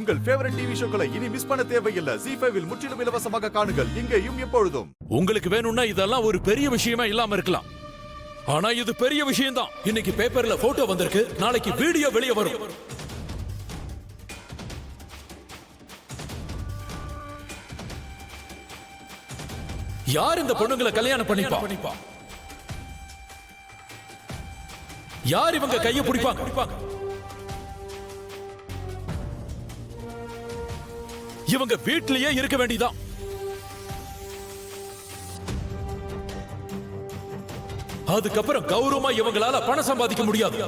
உங்கள் favourite TV ஷோக்களை இனி miss பண்ண தேவையில்லை. ZEE5 இல் முற்றிலும் இலவசமாக காணுங்கள், இங்கேயும் எப்பொழுதும். உங்களுக்கு வேணும்னா இதெல்லாம் ஒரு பெரிய விஷயமா இல்லாம இருக்கலாம், ஆனா இது பெரிய விஷயம் தான். இன்னைக்கு பேப்பர்ல போட்டோ வந்திருக்கு, நாளைக்கு வீடியோ வெளியே வரும். யார் இந்த பொண்ணுங்களை கல்யாணம் பண்ணிப்பா? யார் இவங்க கையை பிடிப்பாங்க? இவங்க வீட்டிலேயே இருக்க வேண்டியதான். அதுக்கப்புறம் கௌரவமா இவங்களால பணம் சம்பாதிக்க முடியாது.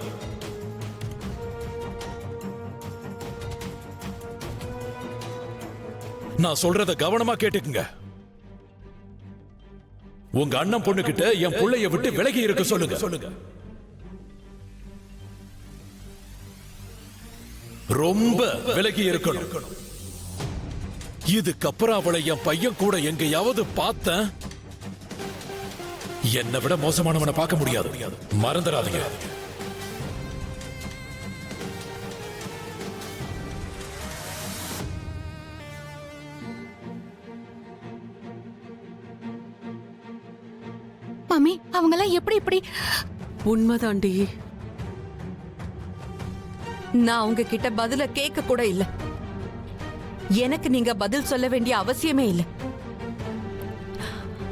நான் சொல்றத கவனமா கேட்டுக்குங்க. உங்க அண்ணன் பொண்ணு கிட்ட என் புள்ளைய விட்டு விலகி இருக்க சொல்லுங்க. ரொம்ப விலகி இருக்கணும். இதுக்கப்புறம் அவளை என் பையன் கூட எங்கேயாவது பார்த்தேன், என்னை விட மோசமானவனை பார்க்க முடியாது. மறந்துடாதீங்க. மாமி, அவங்கெல்லாம் எப்படி இப்படி? உண்மைதாண்டி. நான் உங்ககிட்ட பதில கேட்க கூட இல்ல. எனக்கு நீங்க பதில் சொல்ல வேண்டிய அவசியமே இல்ல.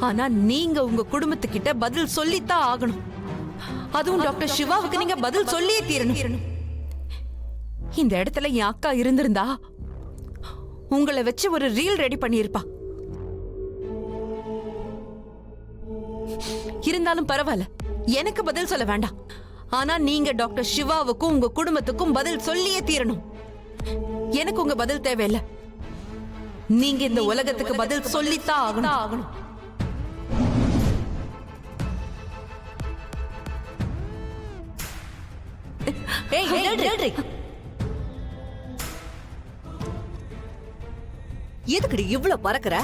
ஆனா நீங்க உங்க குடும்பத்துக்கிட்ட பதில் சொல்லித்தான் ஆகணும். அதுவும் டாக்டர் சிவாவுக்கு நீங்க பதில் சொல்லியே தீரணும். இந்த இடத்துல என் அக்கா இருந்திருந்தா உங்களை வச்சு ஒரு ரீல் ரெடி பண்ணியிருப்பா. இருந்தாலும் பரவாயில்ல, எனக்கு பதில் சொல்ல வேண்டாம். ஆனா நீங்க டாக்டர் சிவாவுக்கும் உங்க குடும்பத்துக்கும் பதில் சொல்லியே தீரணும். எனக்கு உங்க பதில் தேவையில்லை. நீங்க இந்த உலகத்துக்கு பதில் சொல்லித்தான் ஆகணும். எதுக்குடி இவ்வளவு பறக்குற?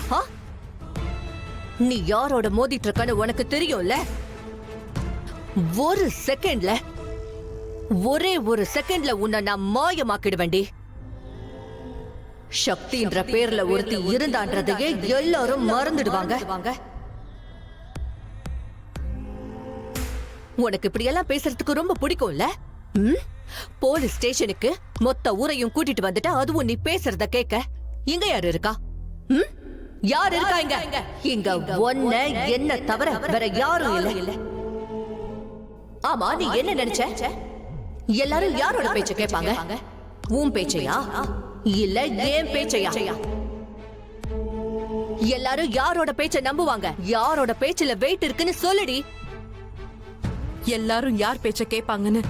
நீ யாரோட மோதிட்டு இருக்கன்னு உனக்கு தெரியும்ல. ஒரே ஒரு செகண்ட்ல உன்னை நான் மாயமாக்கிடுவேன்டி. சக்தின்ற பேர்ல ஒருத்தி இருந்தான்றதையே எல்லாரும் மறந்துடுவாங்க. உனக்கு இப்படி எல்லாம் பேசுறதுக்கு ரொம்ப பிடிக்கும்ல. போலீஸ் ஸ்டேஷனுக்கு மொத்த ஊரையும் கூட்டிட்டு வந்துட்டு அதுவும் நீ பேசுறத கேட்க இங்க யாரு இருக்கா? யார் இருக்கா இங்க? இங்க ஒன்ன என்ன தவிர வேற யாரும் இல்ல. ஆமா, நீ என்ன நினைச்ச? எல்லாரும் யாரோட பேச்ச கேட்பாங்க? உன் பேச்சையா இல்ல ஏன் பேச்சையா? எல்லாரும் யாரோட பேச்ச நம்புவாங்க? யாரோட பேச்சுல வெயிட் இருக்குன்னு சொல்லுடி. எல்லாரும் யார் பேச்ச கேட்பாங்கன்னு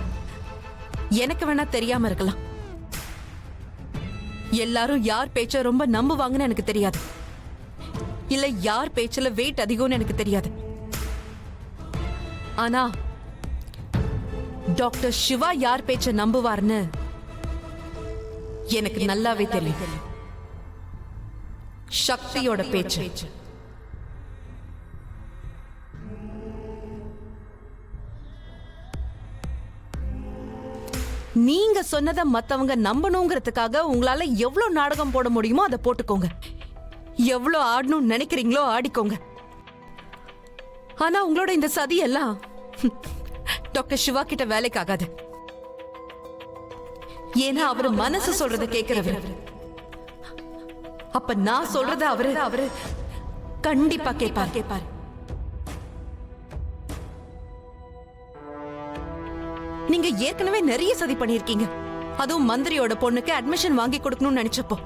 எனக்கு வேணா தெரியாம இருக்கலாம். எல்லாரும் யார் பேச்ச ரொம்ப நம்புவாங்கன்னு எனக்கு தெரியாது. இல்ல யார் பேச்சுல வெயிட் அதிகம்னு எனக்கு தெரியாது. ஆனா டாக்டர் சிவா யார் பேச்ச நம்புவார்னு எனக்கு நல்லாவே தெரியும். சக்தியோட பேச்சு. நீங்க சொன்னதை மத்தவங்க நம்பணுங்கிறதுக்காக உங்களால எவ்வளவு நாடகம் போட முடியுமோ அதை போட்டுக்கோங்க. எவ்வளவு ஆடணும்னு நினைக்கிறீங்களோ ஆடிக்கோங்க. ஆனா உங்களோட இந்த சதி எல்லாம் டாக்டர் சிவா கிட்ட வேலைக்கு ஆகாது. ஏன்னா அவரு மனசு சொல்றத கேட்கிறவர். அப்ப நான் சொல்றத அவரு கண்டிப்பா கேட்பார். நீங்க ஏற்கனவே நிறைய சதி பண்ணிருக்கீங்க. அதுவும் மந்திரியோட பொண்ணுக்கு அட்மிஷன் வாங்கி கொடுக்கணும்னு நினைச்சப்போ.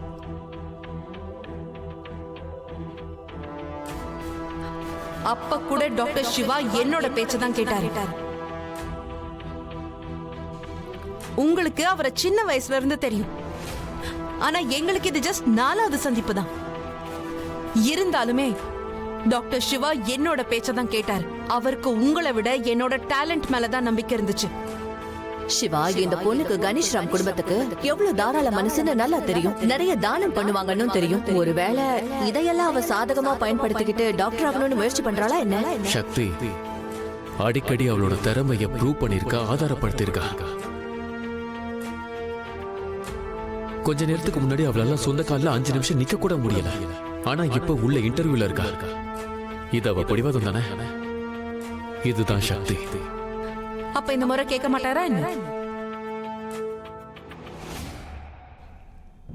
அப்ப கூட டாக்டர் சிவா என்னோட பேச்சதான் கேட்டாரு. உங்களுக்கு அவரை சின்ன வயசுல இருந்து தெரியும். ஆனா எங்களுக்கு இது ஜஸ்ட் 4வது சந்திப்பு தான். இருந்தாலுமே டாக்டர் சிவா என்னோட பேச்சதான் கேட்டாரு. அவருக்கு உங்களை விட என்னோட டேலண்ட் மேலதான் நம்பிக்கை இருந்துச்சு. சிவா, இந்த பொண்ணுக்கு கணேஷ்ராம் குடும்பத்துக்கு எவ்வளவு தாராள மனசுன்னு நல்லா தெரியும். நிறைய தானம் பண்ணுவாங்கன்னு தெரியும். ஒருவேளை இதையெல்லாம் அவ சாதகமா பயன்படுத்திக்கிட்டு டாக்டர் ஆகணும்னு முயற்சி பண்றாளா என்ன? சக்தி அடிக்கடி அவளோட திறமைய ப்ரூவ் பண்ணிருக்கா, ஆதாரப்படுத்திருக்கா. கொஞ்ச நேரத்துக்கு முன்னாடி அவளால சொந்த கால்ல 5 நிமிஷம் நிக்க கூட முடியல. ஆனா இப்ப உள்ள இன்டர்வியூல இருக்கா. இது அவ பிடிவாதம் தானே? இதுதான் சக்தி. அப்ப இந்த முறை கேட்க மாட்டாரா என்ன?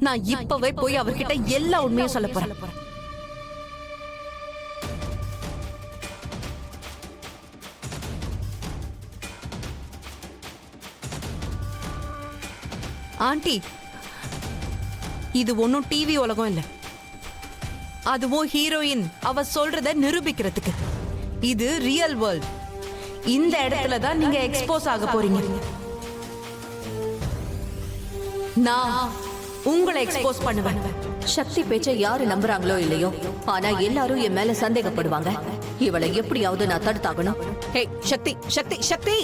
நான் இப்பவே போய் அவர்கிட்ட எல்லா உண்மையும் சொல்ல போறேன். ஆண்டி, இது ஒன்னும் டிவி உலகம் இல்ல. அதுவும் ஹீரோயின் அவ சொல்றத நிரூபிக்கிறதுக்கு. இது ரியல் வேர்ல்ட். இந்த இடத்துல தான் நீங்க எக்ஸ்போஸ் ஆக போறீங்க. நான் உங்களை எக்ஸ்போஸ் பண்ணுவேன். சக்தி பேச்சை யாரு நம்புறாங்களோ இல்லையோ, ஆனா எல்லாரும் என் மேல சந்தேகப்படுவாங்க. இவளை எப்படியாவது நான் தடுத்தாகணும். ஹே சக்தி, சக்தி, சக்தி,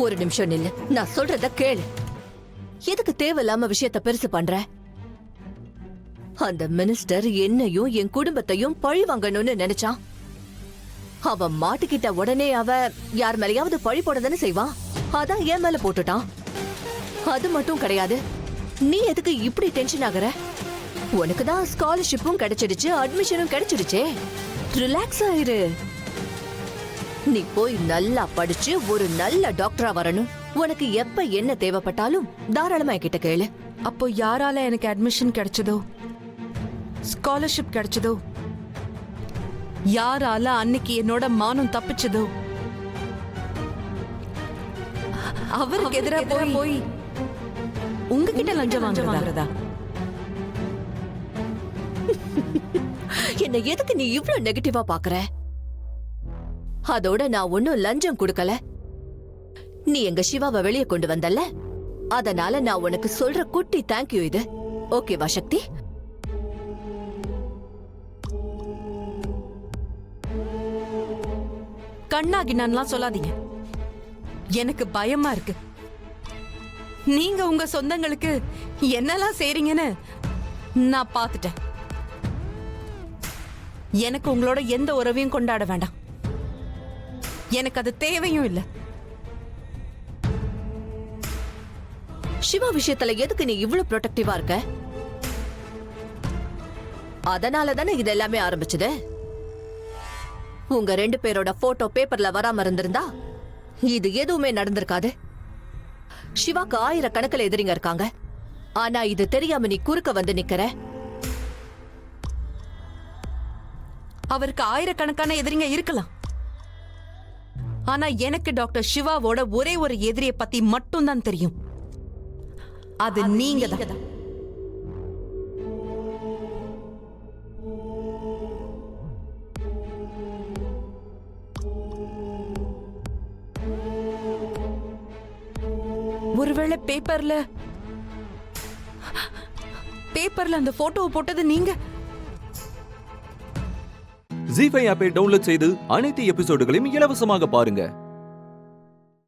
ஒரு நிமிஷம் நில்லு. நான் சொல்றத கேளு. எதுக்கு தேவையில்லாம விஷயத்த பெருசு பண்ற? அந்த மினிஸ்டர் என்னையும் என் குடும்பத்தையும் பழி வாங்கணும்னு நினைச்சான். அவ மாட்டிக்கிட்ட உடனே அவ யார் மேலேயாவது பழி போடதானே செய்வான். அதான் என் மேல போட்டுட்டான். அது மட்டும் கிடையாது, நீ எதுக்கு இப்படி டென்ஷன் ஆகுற? உனக்கு தான் ஸ்காலர்ஷிப்பும் கிடைச்சிடுச்சு, அட்மிஷனும் கிடைச்சிடுச்சே. ரிலாக்ஸ் ஆயிரு. நீ போய் நல்லா படிச்சு ஒரு நல்ல டாக்டரா வரணும். உனக்கு எப்ப என்ன தேவைப்பட்டாலும் தாராளமா கிட்ட கேளு. அப்போ யாரால எனக்கு அட்மிஷன் கிடைச்சதோ, ஸ்காலர்ஷிப் கிடைச்சதோ, யாரால அன்னைக்கு என்னோட மானம் தப்பிச்சதோ, அவருக்கு எதிராக போய் உங்ககிட்ட லஞ்சம் வாங்குறதா? என்ன எதுக்கு நீ இவ்ளோ நெகட்டிவா பாக்குற? அதோட நான் ஒன்னும் லஞ்சம் கொடுக்கல. நீ எங்க சிவாவை வெளியே கொண்டு வந்தல்ல, அதனால நான் உனக்கு சொல்ற குட்டி தேங்க்யூ இது. ஓகேவா சக்தி? கண்ணாகினான்லாம் சொல்லாதீங்க. எனக்கு பயமா இருக்கு. நீங்க உங்க சொந்தங்களுக்கு என்னெல்லாம் செய்றீங்கன்னு நான் பார்த்துட்டேன். எனக்கு உங்களோட எந்த உறவையும் கொண்டாட வேண்டாம். எனக்கு அது தேவையும் இல்லை. சிவா விஷயத்துல எதுக்கு நீ இவ்ளோ ப்ரொடெக்டிவா இருக்க? அதனால தானே இது எல்லாமே ஆரம்பிச்சது. உங்க 2 பேரோட போட்டோ பேப்பர்ல வராம இருந்திருந்தா இது எதுவுமே நடந்திருக்காது. சிவாக்கு 1000 கணக்குல எதிரிங்க இருக்காங்க. ஆனா இது தெரியாம நீ குறுக்க வந்து நிக்கிற. அவருக்கு 1000 கணக்கான எதிரிங்க இருக்கலாம். ஆனா எனக்கு டாக்டர் சிவாவோட ஒரே ஒரு எதிரியை பத்தி மட்டும் தான் தெரியும். அது நீங்க தான். ஒருவேளை பேப்பர்ல அந்த போட்டோவை போட்டது நீங்க? ஜீ5 ஆப்பை டவுன்லோட் செய்து அனைத்து எபிசோடுகளையும் இலவசமாக பாருங்க.